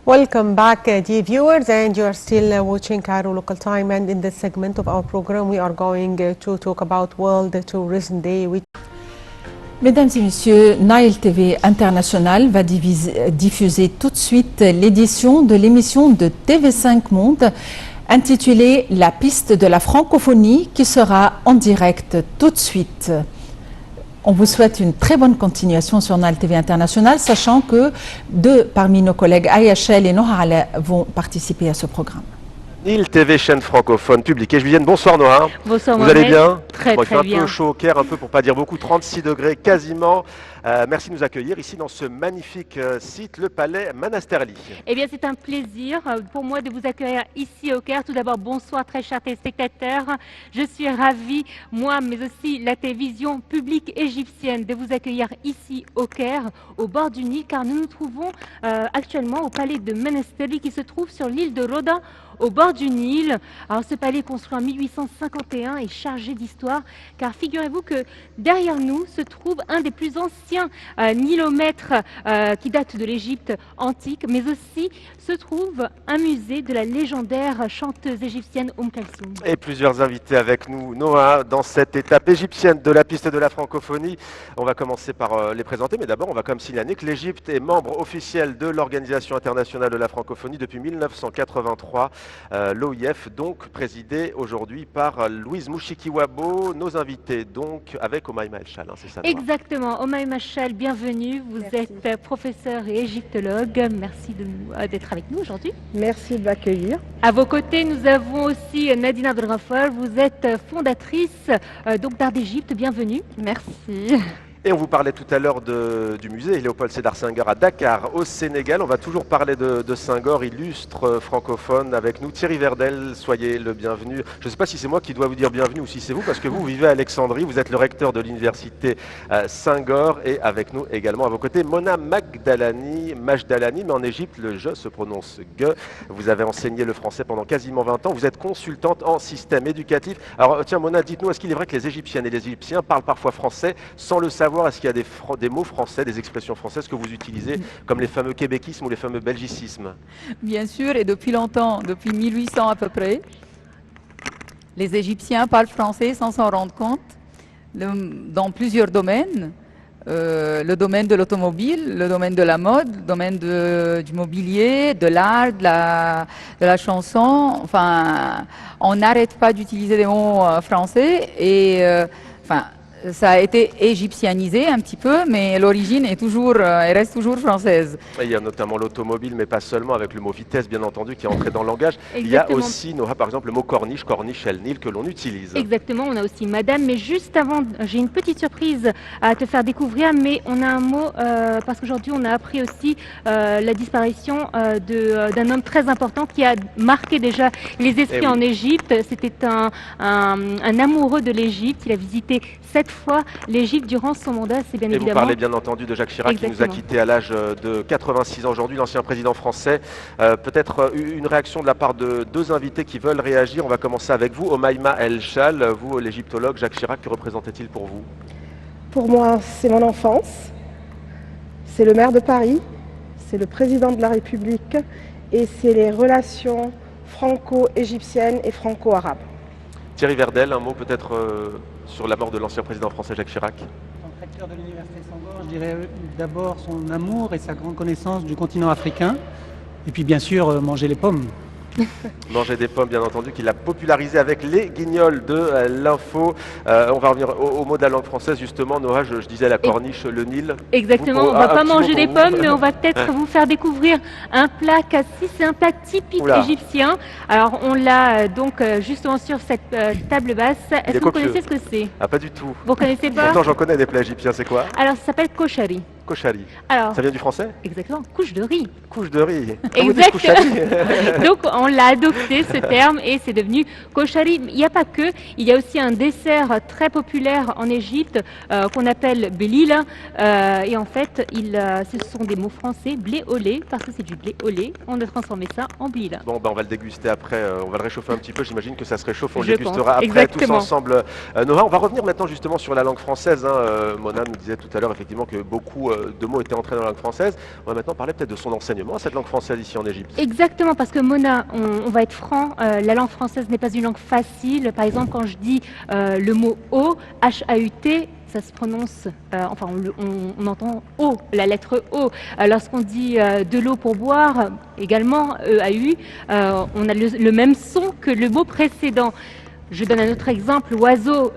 Welcome back, dear viewers, and you are still watching Cairo Local Time. And in this segment of our program, we are going to talk about World Tourism Day, which Mesdames et messieurs, Nile TV International va diffuser tout de suite l'édition de l'émission de TV5 Monde intitulée La piste de la francophonie qui sera en direct tout de suite. On vous souhaite une très bonne continuation sur Nile TV International, sachant que deux parmi nos collègues, Ayachel et Noha Ala, vont participer à ce programme. Nile TV, chaîne francophone publique. Et Julienne, bonsoir Noah. Bonsoir Vous allez bien? Très, bon, il fait un bien. peu chaud au Caire, un peu pour pas dire beaucoup, 36 degrés quasiment. Merci de nous accueillir ici dans ce magnifique site, le Palais Manasterly. Eh bien, c'est un plaisir pour moi de vous accueillir ici au Caire. Tout d'abord, bonsoir très chers téléspectateurs. Je suis ravie, moi, mais aussi la télévision publique égyptienne, de vous accueillir ici au Caire, au bord du Nil, car nous nous trouvons actuellement au Palais de Manasterly qui se trouve sur l'île de Roda, au bord du Nil. Alors, ce palais construit en 1851 est chargé d'histoire, car figurez-vous que derrière nous se trouve un des plus anciens nilomètres qui date de l'Égypte antique, mais aussi se trouve un musée de la légendaire chanteuse égyptienne Kalsoum. Et plusieurs invités avec nous, Noah, dans cette étape égyptienne de la piste de la francophonie. On va commencer par les présenter, mais d'abord on va quand même signaler que l'Égypte est membre officiel de l'Organisation internationale de la francophonie depuis 1983. L'OIF, donc présidée aujourd'hui par Louise Mouchikiwabo, nos invités donc avec Omaïma El-Chal, hein, c'est ça? Exactement, Omaïma El-Chal, bienvenue. Vous êtes professeur et égyptologue. Merci d'être avec nous aujourd'hui. Merci de m'accueillir. À vos côtés, nous avons aussi Nadine Abdelghaffar. Vous êtes fondatrice donc d'Art d'Égypte. Bienvenue. Merci. Et on vous parlait tout à l'heure du musée Léopold Sédar Senghor à Dakar, au Sénégal. On va toujours parler de Senghor, illustre francophone avec nous. Thierry Verdel, soyez le bienvenu. Je ne sais pas si c'est moi qui dois vous dire bienvenue ou si c'est vous, parce que vous vivez à Alexandrie, vous êtes le recteur de l'université Senghor. Et avec nous également à vos côtés, Mona Majdalani, mais en Égypte, le je se prononce ge. Vous avez enseigné le français pendant quasiment 20 ans. Vous êtes consultante en système éducatif. Alors tiens Mona, dites-nous, est-ce qu'il est vrai que les Égyptiennes et les Égyptiens parlent parfois français sans le savoir? Est-ce qu'il y a des mots français, des expressions françaises que vous utilisez, comme les fameux québéquismes ou les fameux belgicismes? Bien sûr, et depuis longtemps, depuis 1800 à peu près, les Égyptiens parlent français sans s'en rendre compte, dans plusieurs domaines. Le domaine de l'automobile, le domaine de la mode, le domaine du mobilier, de l'art, de la chanson. Enfin, on n'arrête pas d'utiliser des mots français et ça a été égyptianisé un petit peu, mais l'origine est toujours, elle reste toujours française. Il y a notamment l'automobile, mais pas seulement, avec le mot vitesse, bien entendu, qui est entré dans le langage. Exactement. Il y a aussi, Noah, par exemple, le mot corniche, corniche el Nil, que l'on utilise. Exactement, on a aussi madame, mais juste avant, j'ai une petite surprise à te faire découvrir, mais on a un mot, parce qu'aujourd'hui on a appris aussi la disparition d'un homme très important qui a marqué déjà les esprits en Égypte. C'était un amoureux de l'Égypte, il a visité 7 fois l'Égypte durant son mandat, c'est bien évidemment. Et vous parlez bien entendu de Jacques Chirac. Exactement. Qui nous a quittés à l'âge de 86 ans aujourd'hui, l'ancien président français. Peut-être une réaction de la part de deux invités qui veulent réagir. On va commencer avec vous, Omaïma El-Chal, vous l'égyptologue. Jacques Chirac, que représentait-il pour vous? Pour moi, c'est mon enfance, c'est le maire de Paris, c'est le président de la République et c'est les relations franco-égyptiennes et franco-arabes. Thierry Verdel, un mot peut-être sur la mort de l'ancien président français Jacques Chirac? En tant que recteur de l'université Senghor, je dirais d'abord son amour et sa grande connaissance du continent africain. Et puis bien sûr, manger les pommes. Manger des pommes, bien entendu, qu'il a popularisé avec les guignols de l'info. On va revenir au mot de la langue française, justement. Noah, je disais la corniche, le Nil. Exactement, on ne va pas manger des pommes, mais on va peut-être vous faire découvrir un plat cassis, c'est un plat typique égyptien. Alors, on l'a donc justement sur cette table basse. Est-ce que vous connaissez ce que c'est? Ah, pas du tout. Vous connaissez pas? Pourtant, j'en connais des plats égyptiens, c'est quoi? Alors, ça s'appelle koshari. Koshari. Alors, ça vient du français? Exactement, couche de riz. Couche de riz. Exactement. Donc on l'a adopté ce terme et c'est devenu koshari. Il n'y a pas que, il y a aussi un dessert très populaire en Égypte qu'on appelle belil. Et en fait, ce sont des mots français, blé au lait, parce que c'est du blé au lait. On a transformé ça en belil. Bon, on va le déguster après, on va le réchauffer un petit peu. J'imagine que ça se réchauffe, on le Je dégustera pense. après Exactement. tous ensemble. Noah, on va revenir maintenant justement sur la langue française. Mona nous disait tout à l'heure effectivement que beaucoup de mots étaient entrés dans la langue française. On va maintenant parler peut-être de son enseignement à cette langue française ici en Égypte. Exactement, parce que Mona, on va être franc, la langue française n'est pas une langue facile. Par exemple, quand je dis le mot O, H-A-U-T, ça se prononce, enfin on entend O, la lettre O. Lorsqu'on dit de l'eau pour boire, également E-A-U, on a le même son que le mot précédent. Je donne un autre exemple, oiseau,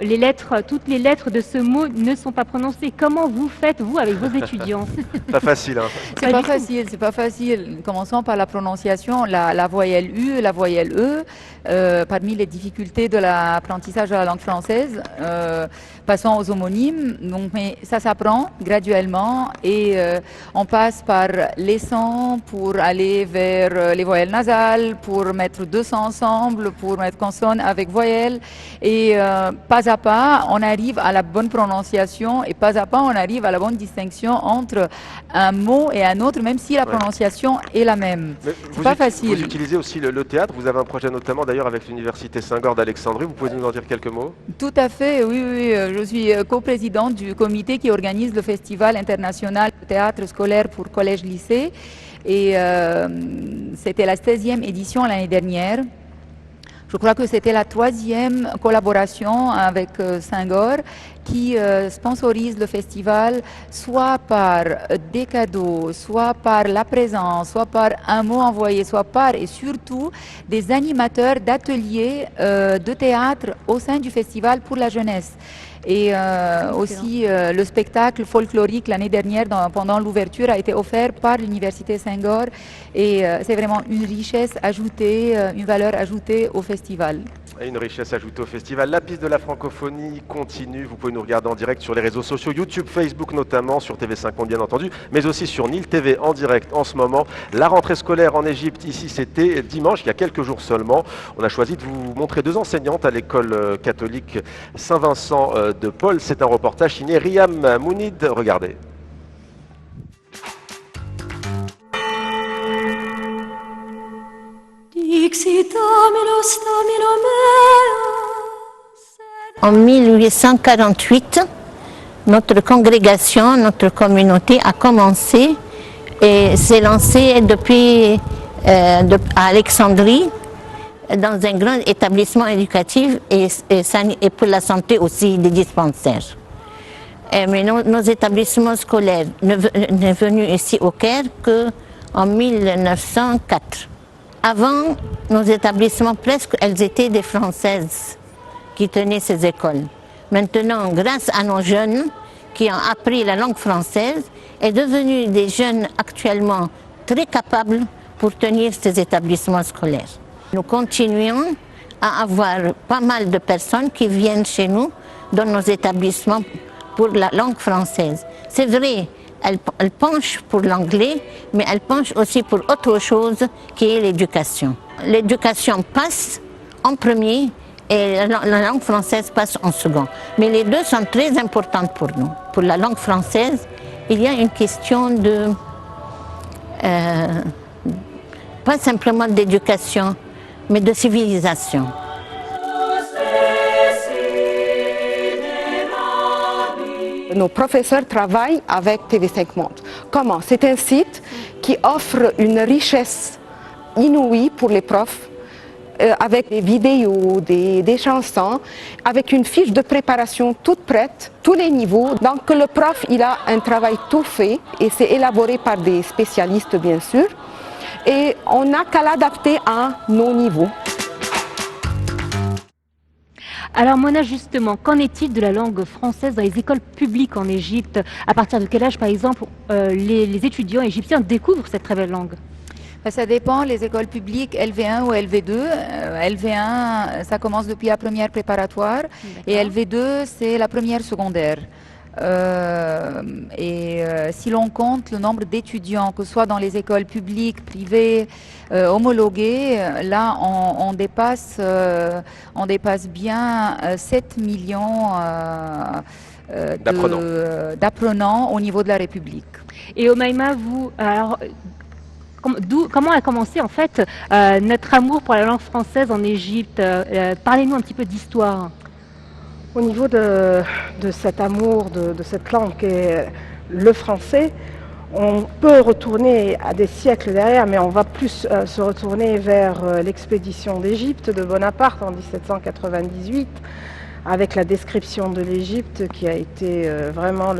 toutes les lettres de ce mot ne sont pas prononcées. Comment vous faites, vous, avec vos étudiants? Pas facile, hein. C'est pas facile. Commençons par la prononciation, la voyelle U, la voyelle E. Parmi les difficultés de l'apprentissage de la langue française, passons aux homonymes. Donc, mais ça s'apprend graduellement et on passe par les sons pour aller vers les voyelles nasales, pour mettre deux sons ensemble, pour mettre consonne avec voyelle. Et pas à pas, on arrive à la bonne prononciation et pas à pas, on arrive à la bonne distinction entre un mot et un autre, même si la prononciation est la même. C'est pas facile. Vous utilisez aussi le théâtre. Vous avez un projet notamment d'ailleurs avec l'Université Senghor d'Alexandrie. Vous pouvez nous en dire quelques mots? Tout à fait, oui. Je suis coprésidente du comité qui organise le Festival international de théâtre scolaire pour collège-lycée. Et c'était la 16e édition l'année dernière. Je crois que c'était la 3e collaboration avec Senghor qui sponsorise le festival soit par des cadeaux, soit par la présence, soit par un mot envoyé, soit par et surtout des animateurs d'ateliers de théâtre au sein du festival pour la jeunesse. Et aussi le spectacle folklorique l'année dernière pendant l'ouverture a été offert par l'Université Senghor et c'est vraiment une richesse ajoutée, une valeur ajoutée au festival. Et une richesse ajoutée au festival. La piste de la francophonie continue. Vous pouvez nous regarder en direct sur les réseaux sociaux, YouTube, Facebook notamment, sur TV5 Monde bien entendu, mais aussi sur Nil TV en direct en ce moment. La rentrée scolaire en Égypte, ici c'était dimanche, il y a quelques jours seulement. On a choisi de vous montrer deux enseignantes à l'école catholique Saint-Vincent de Paul. C'est un reportage signé Riam Mounid. Regardez. En 1848, notre congrégation, notre communauté a commencé et s'est lancée depuis à Alexandrie dans un grand établissement éducatif et pour la santé aussi des dispensaires. Mais nos établissements scolaires ne sont venus ici au Caire qu'en 1904. Avant, nos établissements, presque, elles étaient des Françaises qui tenaient ces écoles. Maintenant, grâce à nos jeunes qui ont appris la langue française, est devenus des jeunes actuellement très capables pour tenir ces établissements scolaires. Nous continuons à avoir pas mal de personnes qui viennent chez nous dans nos établissements pour la langue française. C'est vrai, elles penchent pour l'anglais, mais elles penchent aussi pour autre chose qui est l'éducation. L'éducation passe en premier et la langue française passe en second. Mais les deux sont très importantes pour nous. Pour la langue française, il y a une question de, pas simplement d'éducation, mais de civilisation. Nos professeurs travaillent avec TV5 Monde. Comment? C'est un site qui offre une richesse inouïe pour les profs, avec des vidéos, des chansons, avec une fiche de préparation toute prête, tous les niveaux. Donc le prof, il a un travail tout fait et c'est élaboré par des spécialistes bien sûr. Et on n'a qu'à l'adapter à nos niveaux. Alors Mona, justement, qu'en est-il de la langue française dans les écoles publiques en Égypte? À partir de quel âge, par exemple, les étudiants égyptiens découvrent cette très belle langue? Ça dépend, les écoles publiques LV1 ou LV2. LV1, ça commence depuis la première préparatoire et LV2, c'est la première secondaire. Si l'on compte le nombre d'étudiants, que ce soit dans les écoles publiques, privées, homologuées, là on dépasse bien 7 millions d'apprenants au niveau de la République. Et Omaima, vous, alors, comment a commencé en fait notre amour pour la langue française en Égypte? Parlez-nous un petit peu d'histoire. Au niveau de cet amour, de cette langue qui est le français. On peut retourner à des siècles derrière, mais on va plus se retourner vers l'expédition d'Égypte de Bonaparte en 1798, avec la description de l'Égypte qui a été vraiment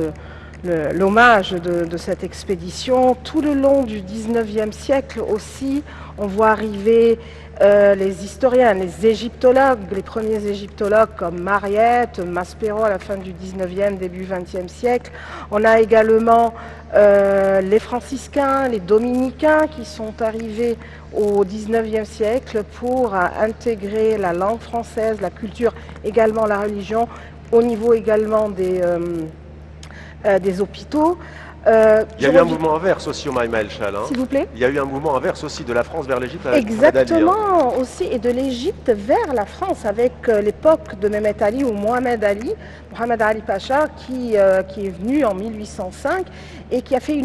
l'hommage de cette expédition. Tout le long du 19e siècle aussi, on voit arriver les historiens, les égyptologues, les premiers égyptologues comme Mariette, Maspero à la fin du 19e, début 20e siècle. On a également les franciscains, les dominicains qui sont arrivés au 19e siècle pour intégrer la langue française, la culture, également la religion, au niveau également des hôpitaux. Il y a eu un mouvement inverse aussi au Maïma El Chal. S'il vous plaît. Il y a eu un mouvement inverse aussi de la France vers l'Égypte. Exactement, aussi, et de l'Égypte vers la France avec l'époque de Mehmet Ali ou Mohamed Ali, Mohamed Ali Pacha, qui est venu en 1805 et qui a fait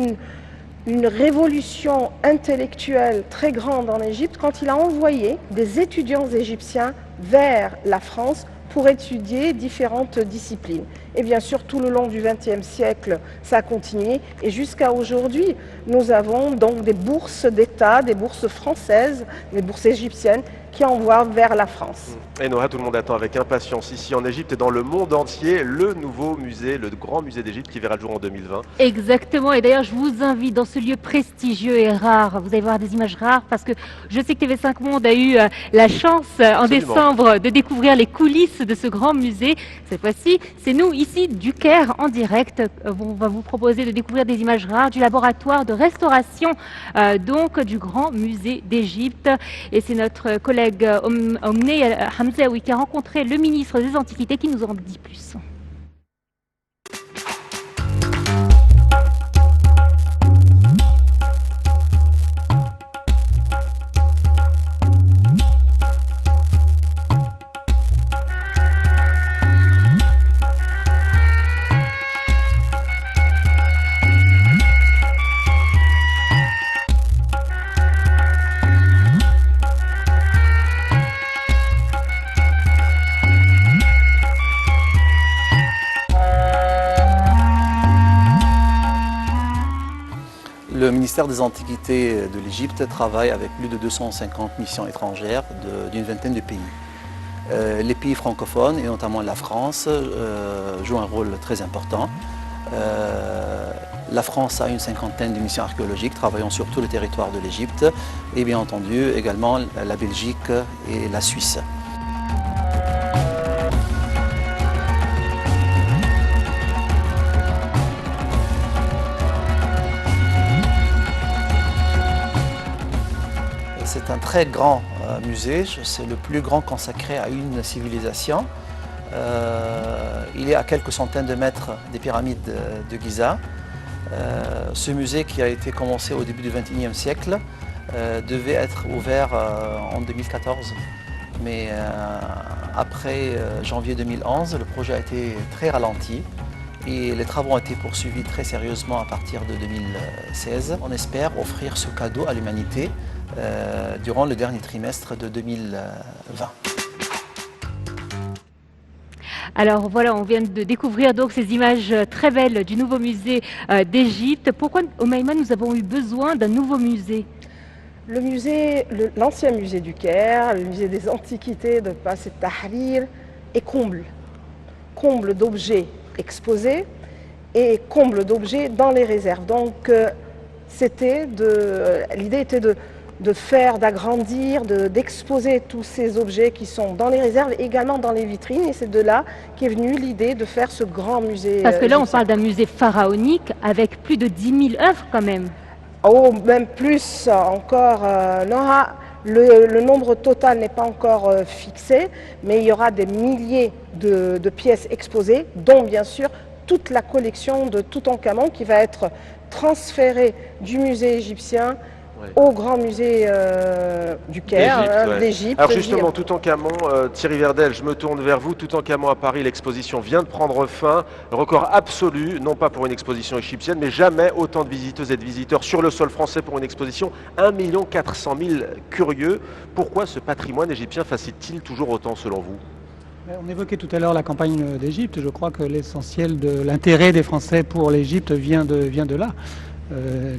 une révolution intellectuelle très grande en Égypte quand il a envoyé des étudiants égyptiens vers la France pour étudier différentes disciplines. Et bien sûr, tout le long du XXe siècle, ça a continué. Et jusqu'à aujourd'hui, nous avons donc des bourses d'État, des bourses françaises, des bourses égyptiennes qui envoient vers la France. Et Noha, tout le monde attend avec impatience ici en Égypte et dans le monde entier le nouveau musée, le grand musée d'Égypte qui verra le jour en 2020. Exactement, et d'ailleurs je vous invite dans ce lieu prestigieux et rare, vous allez voir des images rares parce que je sais que TV5 Monde a eu la chance en décembre de découvrir les coulisses de ce grand musée. Cette fois-ci, c'est nous ici du Caire en direct, on va vous proposer de découvrir des images rares du laboratoire de restauration donc du grand musée d'Égypte, et c'est notre collègue Omney Hamzaoui qui a rencontré le ministre des Antiquités qui nous en dit plus. Le ministère des Antiquités de l'Égypte travaille avec plus de 250 missions étrangères d'une vingtaine de pays. Les pays francophones, et notamment la France, jouent un rôle très important. La France a une cinquantaine de missions archéologiques travaillant sur tout le territoire de l'Égypte, et bien entendu également la Belgique et la Suisse. C'est un très grand musée, c'est le plus grand consacré à une civilisation. Il est à quelques centaines de mètres des pyramides de Giza. Ce musée, qui a été commencé au début du XXIe siècle, devait être ouvert en 2014. Mais après janvier 2011, le projet a été très ralenti et les travaux ont été poursuivis très sérieusement à partir de 2016. On espère offrir ce cadeau à l'humanité durant le dernier trimestre de 2020. Alors voilà, on vient de découvrir donc ces images très belles du nouveau musée d'Égypte. Pourquoi au Maïma nous avons eu besoin d'un nouveau musée? Le musée, l'ancien musée du Caire, le musée des Antiquités de Pas et Tahrir, est comble d'objets exposés et comble d'objets dans les réserves. Donc l'idée était d'agrandir, d'exposer tous ces objets qui sont dans les réserves et également dans les vitrines. Et c'est de là qu'est venue l'idée de faire ce grand musée. Parce que là, on parle d'un musée pharaonique avec plus de 10 000 œuvres quand même. Oh, même plus encore. Le nombre total n'est pas encore fixé, mais il y aura des milliers de pièces exposées, dont bien sûr toute la collection de Toutankhamon qui va être transférée du musée égyptien au grand musée du Caire, d'Égypte. Alors justement, Toutankhamon, Thierry Verdel, je me tourne vers vous. Toutankhamon à Paris, l'exposition vient de prendre fin. Record absolu, non pas pour une exposition égyptienne, mais jamais autant de visiteuses et de visiteurs sur le sol français pour une exposition. 1 400 000 curieux. Pourquoi ce patrimoine égyptien fascine-t-il toujours autant selon vous? On évoquait tout à l'heure la campagne d'Égypte. Je crois que l'essentiel de l'intérêt des Français pour l'Égypte vient de là.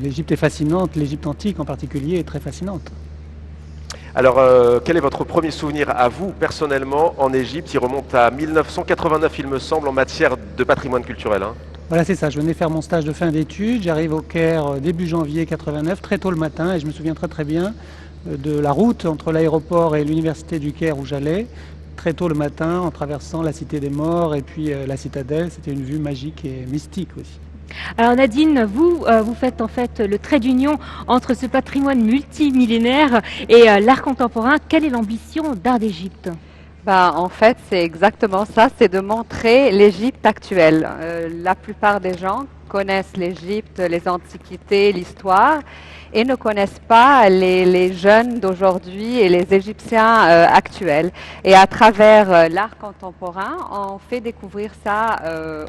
L'Égypte est fascinante, l'Égypte antique en particulier est très fascinante. Alors, quel est votre premier souvenir à vous, personnellement, en Égypte? Il remonte à 1989, il me semble, en matière de patrimoine culturel. Hein. Voilà, c'est ça. Je venais faire mon stage de fin d'études. J'arrive au Caire début janvier 89, très tôt le matin, et je me souviens très bien de la route entre l'aéroport et l'université du Caire où j'allais. Très tôt le matin, en traversant la Cité des Morts et puis la citadelle. C'était une vue magique et mystique aussi. Alors Nadine, vous faites en fait le trait d'union entre ce patrimoine multimillénaire et l'art contemporain. Quelle est l'ambition d'Art d'Égypte? En fait, c'est exactement ça, c'est de montrer l'Égypte actuelle. La plupart des gens connaissent l'Égypte, les antiquités, l'histoire, et ne connaissent pas les jeunes d'aujourd'hui et les Égyptiens actuels. Et à travers l'art contemporain, on fait découvrir ça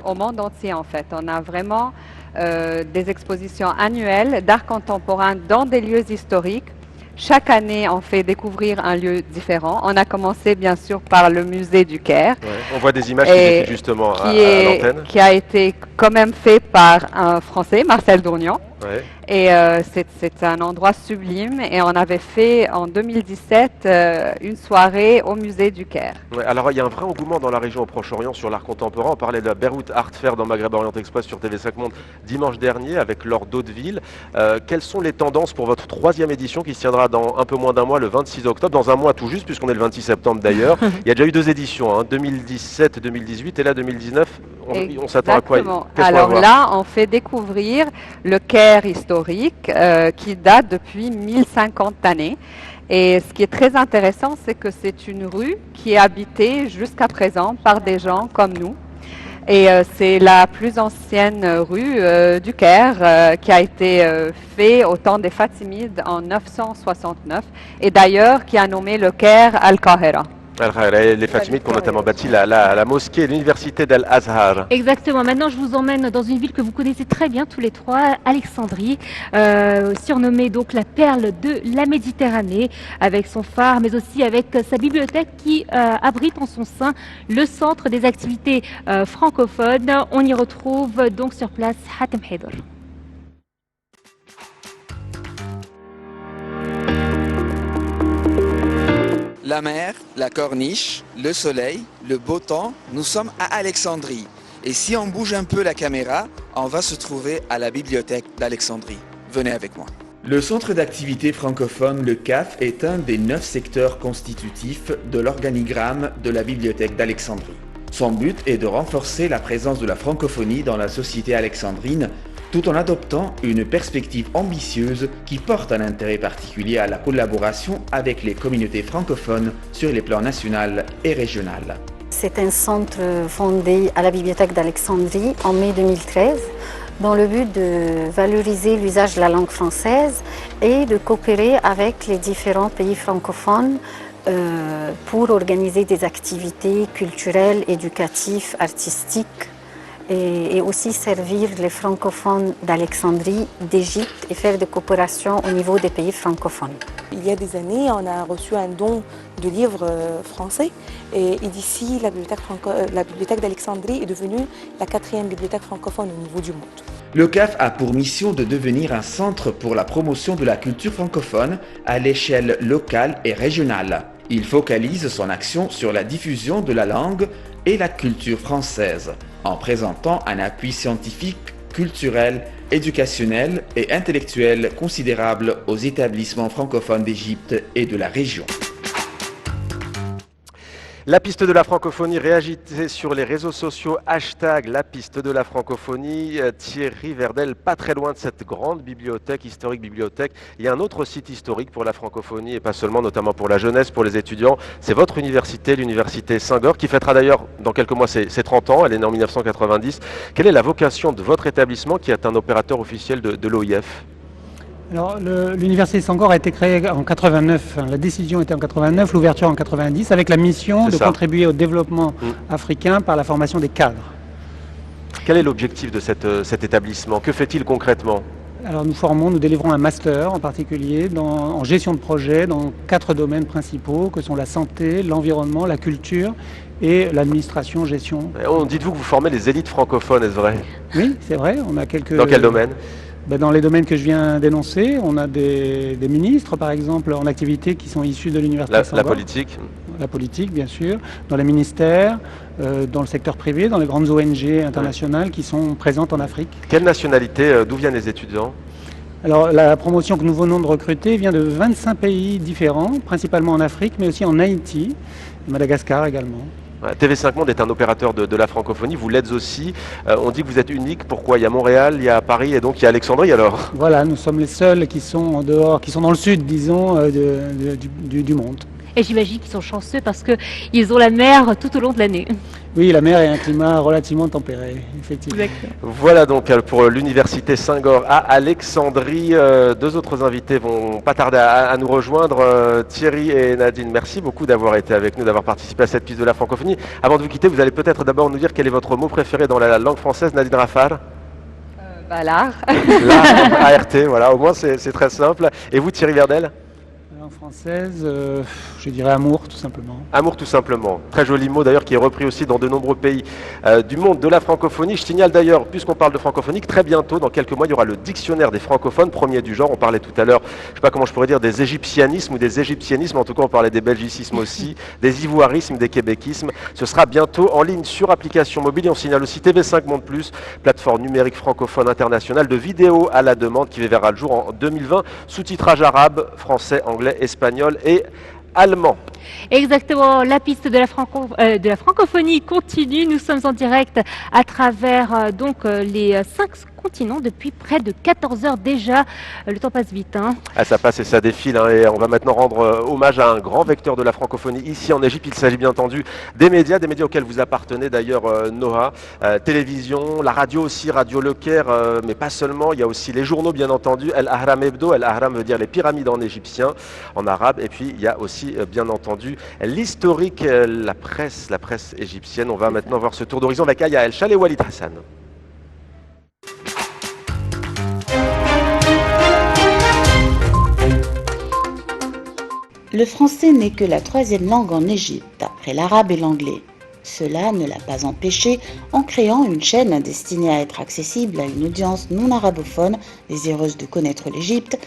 au monde entier en fait. On a vraiment des expositions annuelles d'art contemporain dans des lieux historiques. Chaque année, on fait découvrir un lieu différent. On a commencé bien sûr par le musée du Caire. Ouais, on voit des images qui défilent justement à l'antenne. Qui a été quand même fait par un Français, Marcel Dournian. Ouais. Et c'est un endroit sublime. Et on avait fait en 2017 une soirée au musée du Caire. Ouais, alors il y a un vrai engouement dans la région au Proche-Orient sur l'art contemporain. On parlait de la Beyrouth Art Fair dans Maghreb Orient Express sur TV5 Monde dimanche dernier avec Laure Daudeville. Quelles sont les tendances pour votre 3e édition qui se tiendra dans un peu moins d'un mois, le 26 octobre, dans un mois tout juste puisqu'on est le 26 septembre d'ailleurs. Il y a déjà eu 2 éditions, hein, 2017, 2018 et là 2019. On s'attend à quoi? Alors là, on fait découvrir le Caire historique qui date depuis 1050 années. Et ce qui est très intéressant, c'est que c'est une rue qui est habitée jusqu'à présent par des gens comme nous. Et c'est la plus ancienne rue du Caire qui a été faite au temps des Fatimides en 969 et d'ailleurs qui a nommé le Caire Al-Qahira. Les Fatimides qui ont notamment bâti la mosquée et l'université d'Al-Azhar. Exactement. Maintenant, je vous emmène dans une ville que vous connaissez très bien tous les trois, Alexandrie, surnommée donc la perle de la Méditerranée, avec son phare, mais aussi avec sa bibliothèque qui abrite en son sein le centre des activités francophones. On y retrouve donc sur place Hatem Haidar. La mer, la corniche, le soleil, le beau temps, nous sommes à Alexandrie. Et si on bouge un peu la caméra, on va se trouver à la bibliothèque d'Alexandrie. Venez avec moi. Le centre d'activité francophone, le CAF, est un des 9 secteurs constitutifs de l'organigramme de la bibliothèque d'Alexandrie. Son but est de renforcer la présence de la francophonie dans la société alexandrine, tout en adoptant une perspective ambitieuse qui porte un intérêt particulier à la collaboration avec les communautés francophones sur les plans national et régional. C'est un centre fondé à la bibliothèque d'Alexandrie en mai 2013 dans le but de valoriser l'usage de la langue française et de coopérer avec les différents pays francophones pour organiser des activités culturelles, éducatives, artistiques et aussi servir les francophones d'Alexandrie, d'Égypte et faire des coopérations au niveau des pays francophones. Il y a des années, on a reçu un don de livres français et d'ici, la bibliothèque d'Alexandrie est devenue la 4e bibliothèque francophone au niveau du monde. Le CAF a pour mission de devenir un centre pour la promotion de la culture francophone à l'échelle locale et régionale. Il focalise son action sur la diffusion de la langue et la culture française, en présentant un appui scientifique, culturel, éducationnel et intellectuel considérable aux établissements francophones d'Égypte et de la région. La piste de la francophonie, réagissez sur les réseaux sociaux, hashtag la piste de la francophonie. Thierry Verdel, pas très loin de cette grande bibliothèque, historique bibliothèque. Il y a un autre site historique pour la francophonie et pas seulement, notamment pour la jeunesse, pour les étudiants. C'est votre université, l'université Senghor, qui fêtera d'ailleurs dans quelques mois ses 30 ans. Elle est née en 1990. Quelle est la vocation de votre établissement qui est un opérateur officiel de l'OIF ? Alors, l'université Senghor a été créée en 89, la décision était en 89, l'ouverture en 90, avec la mission de contribuer au développement africain par la formation des cadres. Quel est l'objectif de cet établissement? Que fait-il concrètement? Alors nous délivrons un master en particulier en gestion de projet dans 4 domaines principaux que sont la santé, l'environnement, la culture et l'administration-gestion. Dites-vous que vous formez les élites francophones, est-ce vrai? Oui, c'est vrai, on a quelques... Dans quel domaine? Dans les domaines que je viens d'énoncer, on a des ministres, par exemple, en activité qui sont issus de l'Université Senghor. La politique? La politique, bien sûr, dans les ministères, dans le secteur privé, dans les grandes ONG internationales qui sont présentes en Afrique. Quelle nationalité, d'où viennent les étudiants? Alors, la promotion que nous venons de recruter vient de 25 pays différents, principalement en Afrique, mais aussi en Haïti, Madagascar également. TV5 Monde est un opérateur de la francophonie, vous l'êtes aussi. On dit que vous êtes unique, pourquoi? Il y a Montréal, il y a Paris et donc il y a Alexandrie alors? Voilà, nous sommes les seuls qui sont en dehors, qui sont dans le sud, disons, du monde. Et j'imagine qu'ils sont chanceux parce qu'ils ont la mer tout au long de l'année. Oui, la mer est un climat relativement tempéré, effectivement. Exactement. Voilà donc pour l'Université Senghor à Alexandrie. 2 autres invités vont pas tarder à nous rejoindre. Thierry et Nadine, merci beaucoup d'avoir été avec nous, d'avoir participé à cette piste de la francophonie. Avant de vous quitter, vous allez peut-être d'abord nous dire quel est votre mot préféré dans la langue française, Nadine Rafal? L'art. L'art, ART, voilà, au moins c'est très simple. Et vous, Thierry Verdel? En française, je dirais amour, tout simplement. Amour, tout simplement. Très joli mot d'ailleurs qui est repris aussi dans de nombreux pays du monde de la francophonie. Je signale d'ailleurs, puisqu'on parle de francophonie, que très bientôt, dans quelques mois, il y aura le dictionnaire des francophones, premier du genre. On parlait tout à l'heure, je ne sais pas comment je pourrais dire, des égyptianismes ou des égyptianismes. En tout cas, on parlait des belgicismes aussi, des ivoirismes, des québéquismes. Ce sera bientôt en ligne sur application mobile. Et on signale aussi TV5 Monde Plus, plateforme numérique francophone internationale de vidéos à la demande qui verra le jour en 2020. Sous-titrage arabe, français, anglais, espagnol et allemand. Exactement, la piste de la francophonie continue. Nous sommes en direct à travers les 5 continents depuis près de 14 heures déjà. Le temps passe vite. Hein. Ah, ça passe et ça défile. Hein, et on va maintenant rendre hommage à un grand vecteur de la francophonie ici en Égypte. Il s'agit bien entendu des médias auxquels vous appartenez d'ailleurs, Noah. Télévision, la radio aussi, Radio Le Caire, mais pas seulement. Il y a aussi les journaux, bien entendu. El Ahram Hebdo. El Ahram veut dire les pyramides en égyptien, en arabe. Et puis il y a aussi, bien entendu, l'historique, la presse égyptienne. On va maintenant voir ce tour d'horizon avec Aya El Chal et Walid Hassan. Le français n'est que la 3e langue en Égypte, après l'arabe et l'anglais. Cela ne l'a pas empêché, en créant une chaîne destinée à être accessible à une audience non arabophone, désireuse de connaître l'Égypte,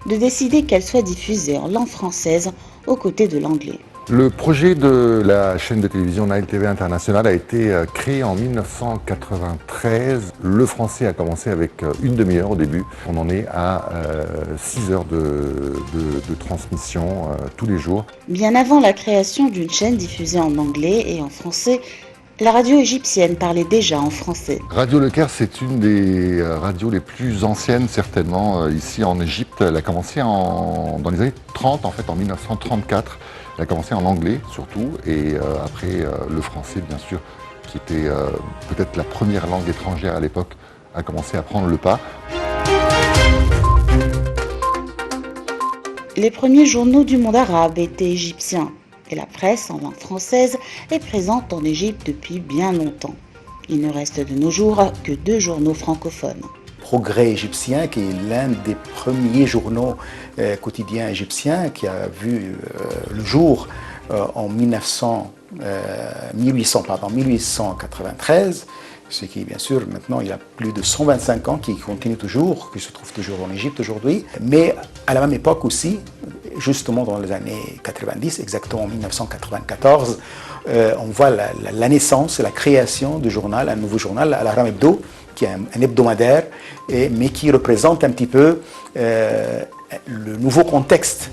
de décider qu'elle soit diffusée en langue française aux côtés de l'anglais. Le projet de la chaîne de télévision Nile TV International a été créé en 1993. Le français a commencé avec une demi-heure au début. On en est à 6 heures de transmission tous les jours. Bien avant la création d'une chaîne diffusée en anglais et en français, la radio égyptienne parlait déjà en français. Radio Le Caire, c'est une des radios les plus anciennes certainement ici en Égypte. Elle a commencé dans les années 30, en fait en 1934. Elle a commencé en anglais surtout, et après le français bien sûr, qui était peut-être la première langue étrangère à l'époque, a commencé à prendre le pas. Les premiers journaux du monde arabe étaient égyptiens, et la presse en langue française est présente en Égypte depuis bien longtemps. Il ne reste de nos jours que 2 journaux francophones. Progrès égyptien, qui est l'un des premiers journaux quotidiens égyptiens, qui a vu le jour en 1893, ce qui bien sûr maintenant il y a plus de 125 ans, qui continue toujours, qui se trouve toujours en Égypte aujourd'hui, mais à la même époque aussi, justement dans les années 90, exactement en 1994, on voit la naissance et la création du journal, un nouveau journal, Al Ahram Hebdo, qui est un hebdomadaire, mais qui représente un petit peu le nouveau contexte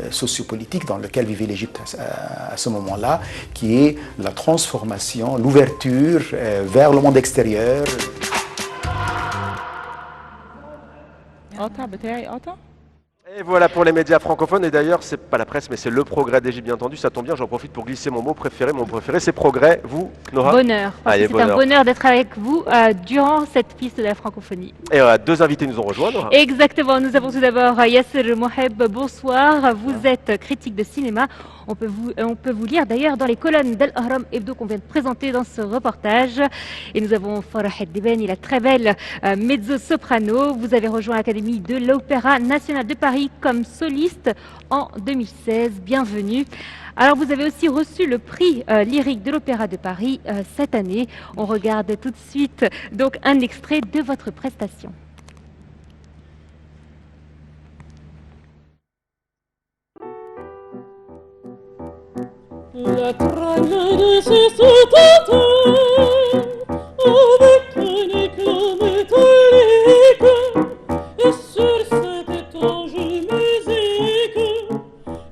sociopolitique dans lequel vivait l'Égypte à ce moment-là, qui est la transformation, l'ouverture vers le monde extérieur. Et voilà pour les médias francophones. Et d'ailleurs, c'est pas la presse, mais c'est le Progrès d'Égypte, bien entendu. Ça tombe bien, j'en profite pour glisser mon mot préféré. Mon préféré, c'est Progrès. Vous, Nora? Bonheur. Parce Allez, que c'est un bonheur d'être avec vous durant cette piste de la francophonie. Et deux invités nous ont rejoints, Nora. Exactement. Nous avons tout d'abord Yasser Moheb. Bonsoir. Vous êtes critique de cinéma. On peut vous lire d'ailleurs dans les colonnes d'Al Ahram Hebdo qu'on vient de présenter dans ce reportage. Et nous avons Farah Debeni, la très belle mezzo-soprano. Vous avez rejoint l'Académie de l'Opéra National de Paris comme soliste en 2016. Bienvenue. Alors vous avez aussi reçu le prix lyrique de l'Opéra de Paris cette année. On regarde tout de suite donc un extrait de votre prestation. La traîne de ces sautateurs avec un éclat métallique et sur cette étrange musique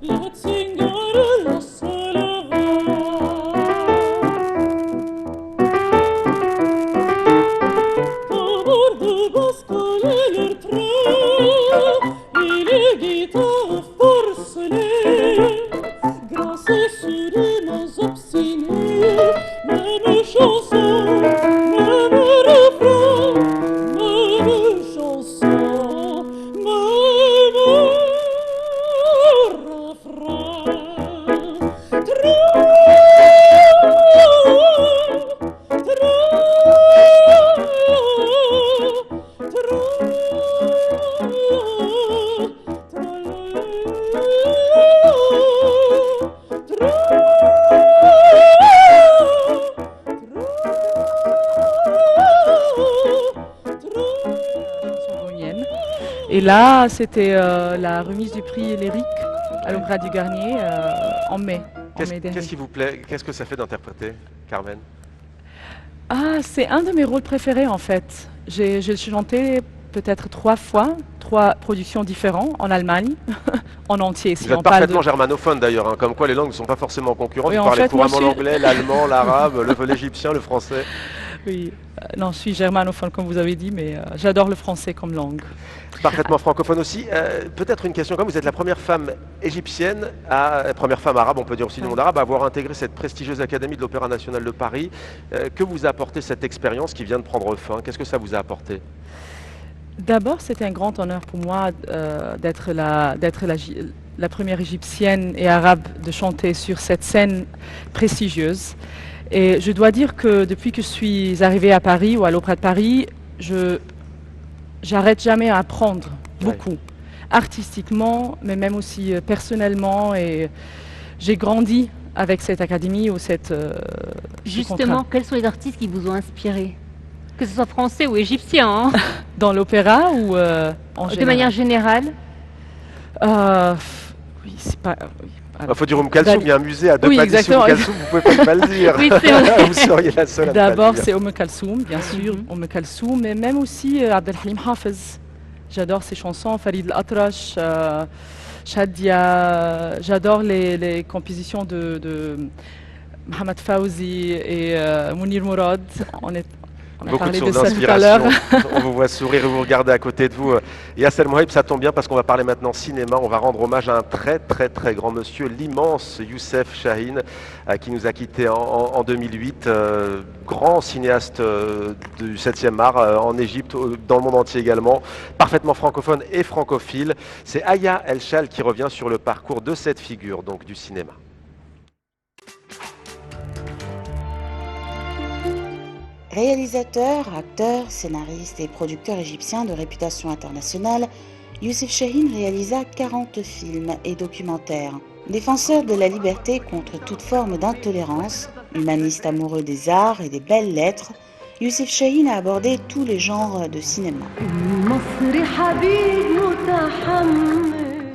la zingara la salava. Tambour de bascule leur train et les guitares forcenées grâce sur nos obstinés, même chanson, même refrain, même chanson, même refrain. Et là, c'était la remise du prix lyrique à l'Opéra du Garnier en mai. Qu'est-ce qui vous plaît? Qu'est-ce que ça fait d'interpréter, Carmen? Ah, c'est un de mes rôles préférés en fait. J'ai chanté peut-être 3 fois, 3 productions différentes en Allemagne, en entier. Vous êtes parfaitement germanophone d'ailleurs, hein, comme quoi les langues ne sont pas forcément concurrentes. Oui, vous en parlez fait, couramment l'anglais, l'allemand, l'arabe, l'égyptien, le français. Oui, non, je suis germanophone comme vous avez dit, mais j'adore le français comme langue. Parfaitement francophone aussi. Peut-être une question, comme vous êtes la première femme égyptienne, première femme arabe, on peut dire aussi du monde arabe, à avoir intégré cette prestigieuse Académie de l'Opéra National de Paris. Que vous a apporté cette expérience qui vient de prendre fin? Qu'est-ce que ça vous a apporté? D'abord, c'était un grand honneur pour moi d'être la première égyptienne et arabe de chanter sur cette scène prestigieuse. Et je dois dire que depuis que je suis arrivée à Paris ou à l'Opéra de Paris, j'arrête jamais à apprendre beaucoup, artistiquement, mais même aussi personnellement. Et j'ai grandi avec cette académie ou cette. Justement, quels sont les artistes qui vous ont inspiré? Que ce soit français ou égyptien, hein? Dans l'opéra ou en général? De manière générale? Oui, c'est pas. Oui. Il faut dire Kalsoum, il y a un musée à 2 pas d'ici Kalsoum, vous pouvez pas le dire. Oui, c'est vrai. Vous seriez la seule à le dire. D'abord, c'est Kalsoum, bien sûr, Kalsoum, mais même aussi Abdelhalim Hafez. J'adore ses chansons, Farid Al-Atrash, Shadia. J'adore les compositions de Mohamed Fawzi et Mounir Mourad. On a beaucoup parlé de de sources ça tout à l'heure. d'inspiration. On vous voit sourire et vous regardez à côté de vous. Yasser Moheb, ça tombe bien parce qu'on va parler maintenant cinéma. On va rendre hommage à un très grand monsieur, l'immense Youssef Chahine, qui nous a quittés en 2008. Grand cinéaste du 7e art en Égypte, dans le monde entier également. Parfaitement francophone et francophile. C'est Aya El Chal qui revient sur le parcours de cette figure donc du cinéma. Réalisateur, acteur, scénariste et producteur égyptien de réputation internationale, Youssef Chahine réalisa 40 films et documentaires. Défenseur de la liberté contre toute forme d'intolérance, humaniste amoureux des arts et des belles lettres, Youssef Chahine a abordé tous les genres de cinéma.